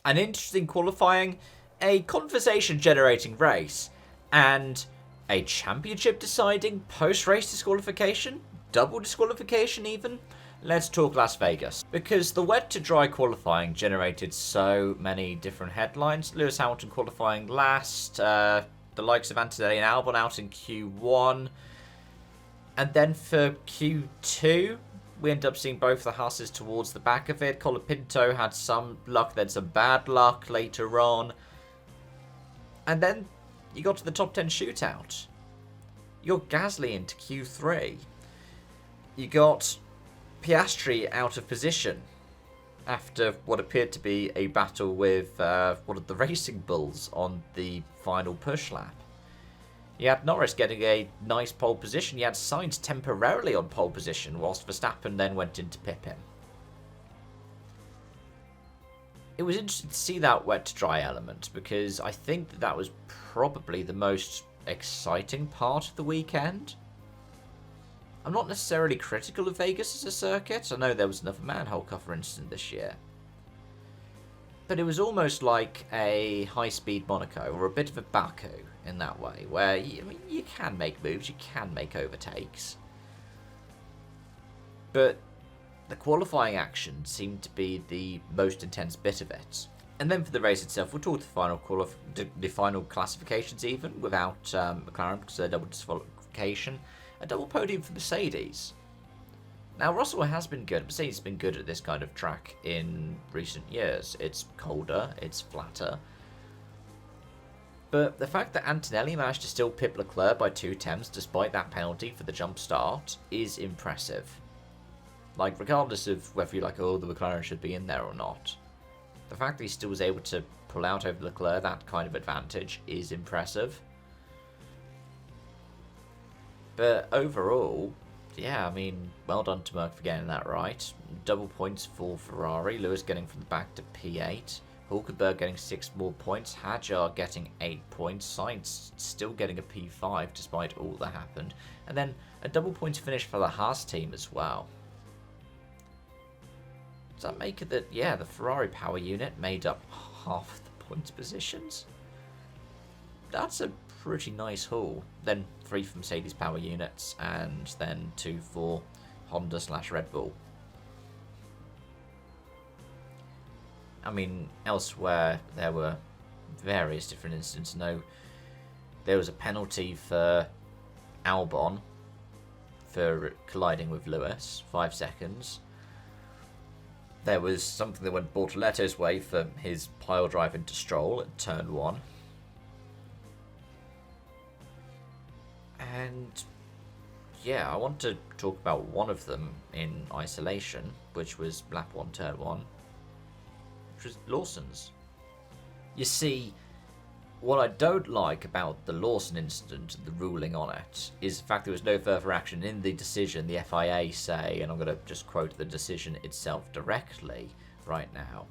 An interesting qualifying, a conversation-generating race, and a championship-deciding post-race disqualification? Double disqualification, even? Let's talk Las Vegas. Because the wet to dry qualifying generated so many different headlines. Lewis Hamilton qualifying last, the likes of Antonelli and Albon out in Q1. And then for Q2, we end up seeing both the Haas's towards the back of it. Colapinto had some luck, then some bad luck later on. And then you got to the top 10 shootout. You got Gasly into Q3. You got Piastri out of position after what appeared to be a battle with one of the Racing Bulls on the final push lap. You had Norris getting a nice pole position. You had Sainz temporarily on pole position whilst Verstappen then went in to pip him. It was interesting to see that wet to dry element because I think that was probably the most exciting part of the weekend. I'm not necessarily critical of Vegas as a circuit. I know there was another manhole cover incident this year. But it was almost like a high-speed Monaco or a bit of a Baku in that way, where you can make moves, you can make overtakes. But the qualifying action seemed to be the most intense bit of it. And then for the race itself, we'll talk the final classifications even, without McLaren, because they're double disqualification. A double podium for Mercedes. Now, Russell has been good. Mercedes has been good at this kind of track in recent years. It's colder, it's flatter. But the fact that Antonelli managed to still pip Leclerc by 2 tenths despite that penalty for the jump start is impressive. Like, regardless of whether you're like, oh, the McLaren should be in there or not, the fact that he still was able to pull out over Leclerc that kind of advantage is impressive. But overall, yeah, I mean, well done to Merck for getting that right. Double points for Ferrari. Lewis getting from the back to P8. Hulkenberg getting 6 more points. Hadjar getting 8 points. Sainz still getting a P5 despite all that happened. And then a double points finish for the Haas team as well. Does that make it that, yeah, the Ferrari power unit made up half the points positions? That's a pretty nice haul. Then 3 for Mercedes power units, and then 2 for Honda/Red Bull. I mean, elsewhere there were various different incidents. No, there was a penalty for Albon for colliding with Lewis, 5 seconds. There was something that went Bortoletto's way for his pile drive into Stroll at turn 1. And yeah, I want to talk about one of them in isolation, which was lap 1, turn 1, which was Lawson's. You see, what I don't like about the Lawson incident and the ruling on it is the fact there was no further action in the decision. The FIA say, and I'm going to just quote the decision itself directly right now.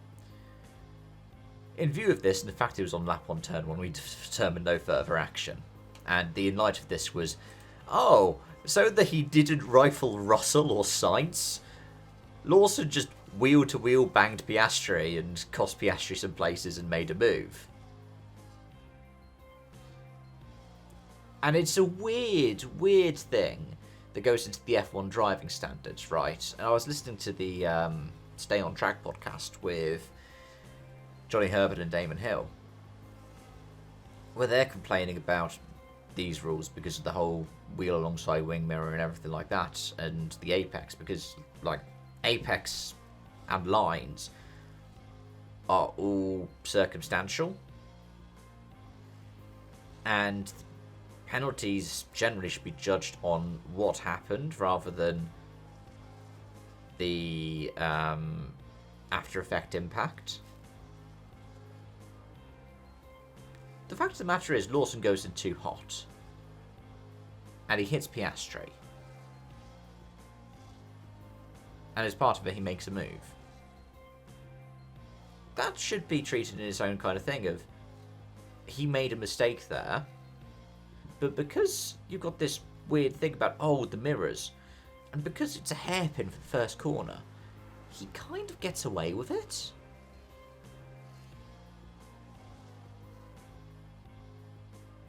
In view of this and the fact it was on lap 1, turn 1, we determined no further action. And the in light of this was, oh, so that he didn't rifle Russell or Sainz? Lawson just wheel-to-wheel banged Piastri and cost Piastri some places and made a move. And it's a weird thing that goes into the F1 driving standards, right? And I was listening to the Stay on Track podcast with Johnny Herbert and Damon Hill, where they're complaining about these rules because of the whole wheel alongside wing mirror and everything like that, and the apex, because like apex and lines are all circumstantial, and penalties generally should be judged on what happened rather than the after effect impact. The fact of the matter is, Lawson goes in too hot. And he hits Piastri. And as part of it, he makes a move. That should be treated in its own kind of thing of, he made a mistake there. But because you've got this weird thing about, oh, the mirrors, and because it's a hairpin for the first corner, he kind of gets away with it.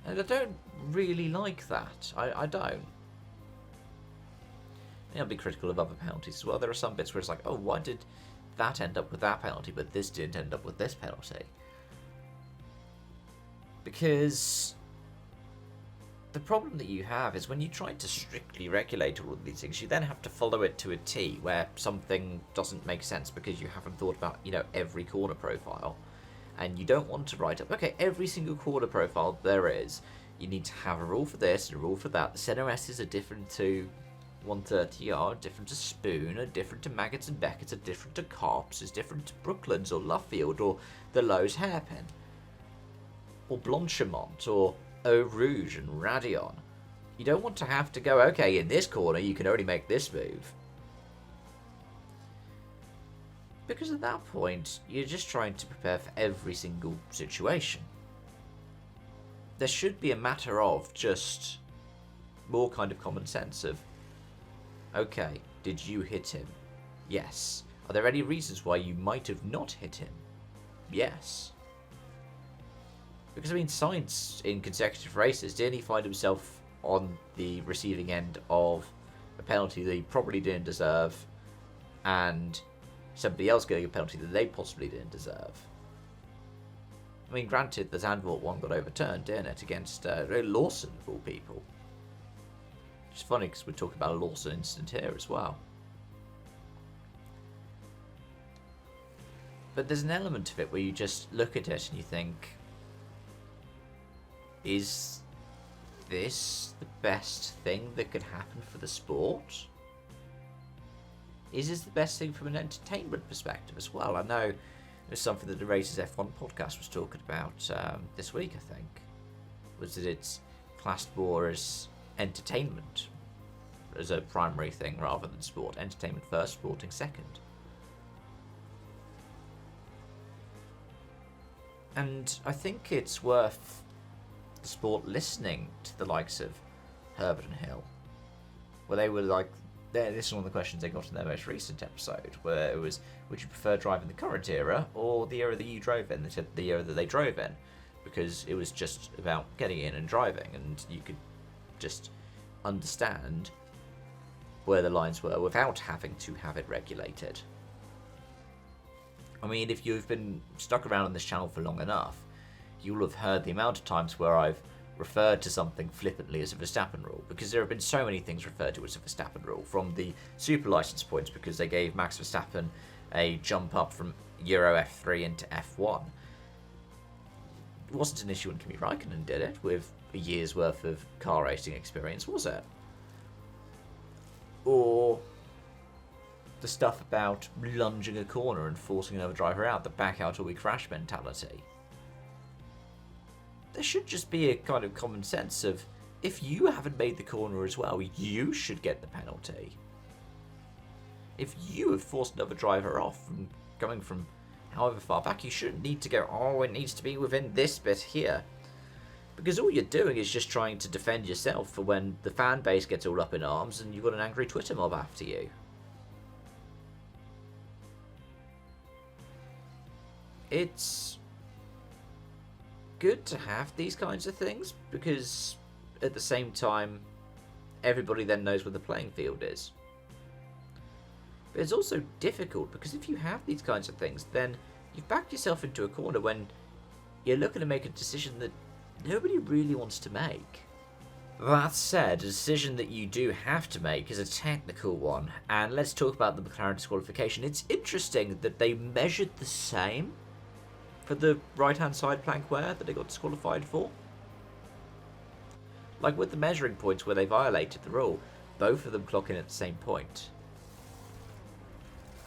And I don't really like that. I don't. I'll be critical of other penalties as well. There are some bits where it's like, oh, why did that end up with that penalty, but this didn't end up with this penalty? Because the problem that you have is when you try to strictly regulate all of these things, you then have to follow it to a T where something doesn't make sense because you haven't thought about, every corner profile. And you don't want to write up, okay, every single corner profile there is, you need to have a rule for this and a rule for that. The center S's are different to 130 yard, different to Spoon, are different to Maggots and Beckett's, are different to Carps, is different to Brooklands or Luffield or the Lowe's Hairpin. Or Blanchimont or Eau Rouge and Radion. You don't want to have to go, okay, in this corner you can only make this move. Because at that point, you're just trying to prepare for every single situation. There should be a matter of just more kind of common sense of, okay, did you hit him? Yes. Are there any reasons why you might have not hit him? Yes. Because, Sainz in consecutive races, didn't he find himself on the receiving end of a penalty that he probably didn't deserve, and somebody else getting a penalty that they possibly didn't deserve? Granted, the Zandvoort one got overturned, didn't it, against Lawson, of all people. Which is funny, because we're talking about a Lawson incident here as well. But there's an element of it where you just look at it and you think, is this the best thing that could happen for the sport? Is this the best thing from an entertainment perspective as well? I know it's something that the Races F1 podcast was talking about this week, I think. Was that it's classed more as entertainment as a primary thing rather than sport. Entertainment first, sporting second. And I think it's worth the sport listening to the likes of Herbert and Hill, where they were like, this is one of the questions they got in their most recent episode, where it was, would you prefer driving the current era or the era that you drove in? They said the era that they drove in, because it was just about getting in and driving, and you could just understand where the lines were without having to have it regulated. If you've been stuck around on this channel for long enough, you'll have heard the amount of times where I've referred to something flippantly as a Verstappen rule, because there have been so many things referred to as a Verstappen rule, from the super license points because they gave Max Verstappen a jump up from Euro F3 into F1. It wasn't an issue when Kimi Raikkonen did it with a year's worth of car racing experience, was it? Or the stuff about lunging a corner and forcing another driver out, the back out or we crash mentality. There should just be a kind of common sense of, if you haven't made the corner as well, you should get the penalty. If you have forced another driver off from going from however far back, you shouldn't need to go, oh, it needs to be within this bit here. Because all you're doing is just trying to defend yourself for when the fan base gets all up in arms and you've got an angry Twitter mob after you. It's good to have these kinds of things, because at the same time everybody then knows where the playing field is. But it's also difficult, because if you have these kinds of things, then you've backed yourself into a corner when you're looking to make a decision that nobody really wants to make. That said, a decision that you do have to make is a technical one, and let's talk about the McLaren disqualification. It's interesting that they measured the same for the right-hand side plank wear that they got disqualified for. Like with the measuring points where they violated the rule, both of them clock in at the same point.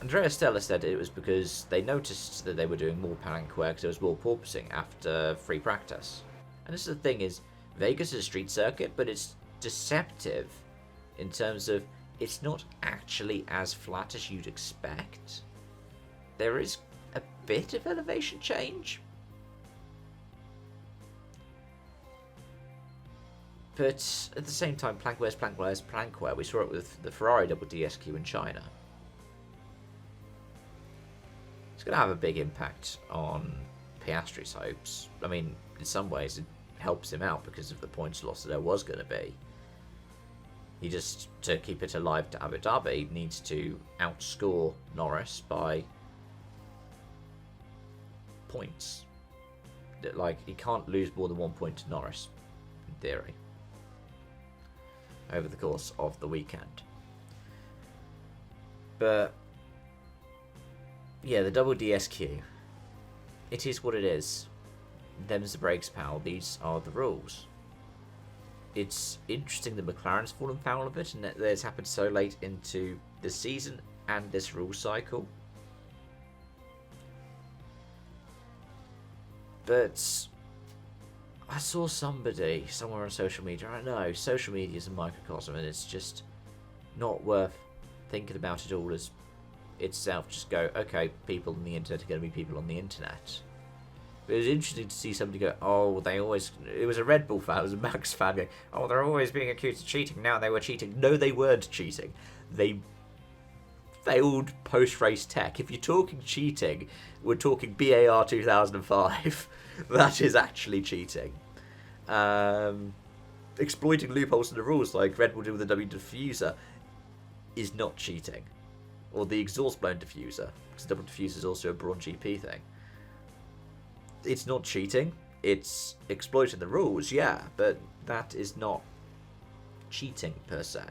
Andrea Stella said it was because they noticed that they were doing more plank wear because there was more porpoising after free practice. And this is the thing, is Vegas is a street circuit, but it's deceptive in terms of it's not actually as flat as you'd expect. There is a bit of elevation change, but at the same time, plank wear is plank wear is plank wear. We saw it with the Ferrari double DSQ in China. It's going to have a big impact on Piastri's hopes. In some ways, it helps him out because of the points loss that there was going to be. He just, to keep it alive to Abu Dhabi, needs to outscore Norris by points. Like, he can't lose more than 1 point to Norris, in theory, over the course of the weekend. But yeah, the double DSQ, it is what it is. Them's the breaks, pal. These are the rules. It's interesting that McLaren's fallen foul of it, and that it's happened so late into the season and this rule cycle. But I saw somebody somewhere on social media. I know social media is a microcosm, and it's just not worth thinking about it all as itself. Just go, okay, people on the internet are going to be people on the internet. But it was interesting to see somebody go, oh, they always... It was a Red Bull fan, it was a Max fan going, oh, they're always being accused of cheating. Now they were cheating. No, they weren't cheating. They failed post-race tech. If you're talking cheating, we're talking BAR 2005. That is actually cheating. Exploiting loopholes in the rules like Red Bull did with the W diffuser is not cheating. Or the exhaust blown diffuser, because the double diffuser is also a Brawn GP thing. It's not cheating, it's exploiting the rules, yeah, but that is not cheating per se.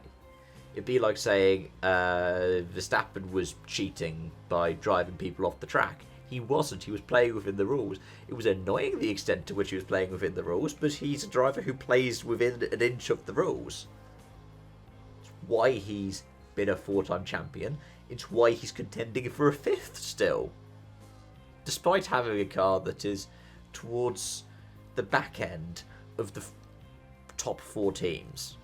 It'd be like saying Verstappen was cheating by driving people off the track. He wasn't, he was playing within the rules. It was annoying the extent to which he was playing within the rules, but he's a driver who plays within an inch of the rules. It's why he's been a 4-time champion. It's why he's contending for a 5th still. Despite having a car that is towards the back end of the top 4 teams.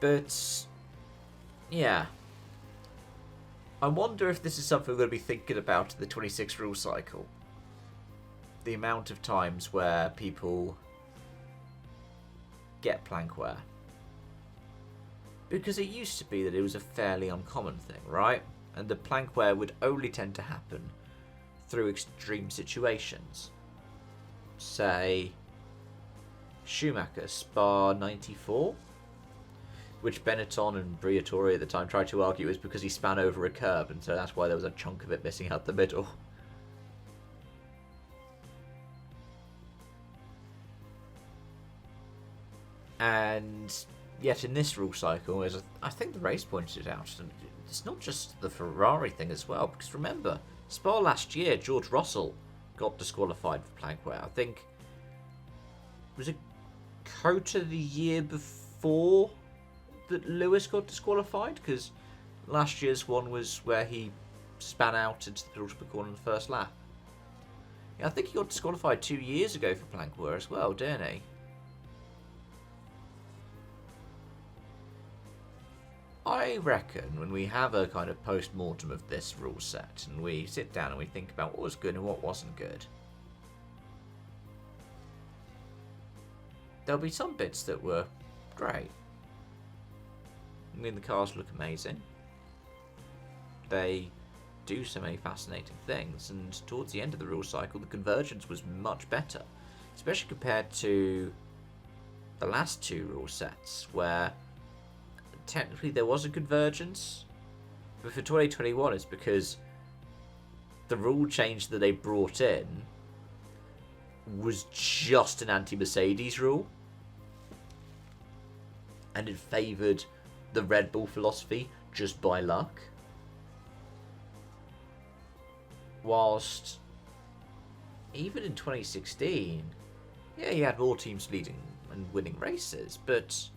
But, yeah. I wonder if this is something we're going to be thinking about in the 26 rule cycle. The amount of times where people get plank wear. Because it used to be that it was a fairly uncommon thing, right? And the plank wear would only tend to happen through extreme situations. Say, Schumacher, Spa 94, which Benetton and Briatore at the time tried to argue was because he span over a curb, and so that's why there was a chunk of it missing out the middle. And yet in this rule cycle, as I think the race pointed it out, and it's not just the Ferrari thing as well, because remember, Spa last year, George Russell got disqualified for plank wear. I think, was it Cota the year before that Lewis got disqualified? Because last year's one was where he span out into the penultimate corner in the first lap. Yeah, I think he got disqualified 2 years ago for plank wear as well, didn't he? I reckon when we have a kind of post-mortem of this rule set and we sit down and we think about what was good and what wasn't good, there'll be some bits that were great. I mean, the cars look amazing. They do so many fascinating things, and towards the end of the rule cycle, the convergence was much better, especially compared to the last 2 rule sets, where technically there was a convergence, but for 2021 it's because the rule change that they brought in was just an anti-Mercedes rule, and it favoured the Red Bull philosophy just by luck, whilst even in 2016, yeah, you had more teams leading and winning races, but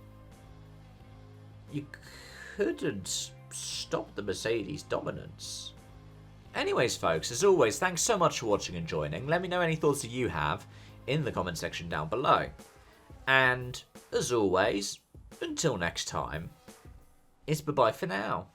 you couldn't stop the Mercedes dominance. Anyways, folks, as always, thanks so much for watching and joining. Let me know any thoughts that you have in the comment section down below. And, as always, until next time, it's bye-bye for now.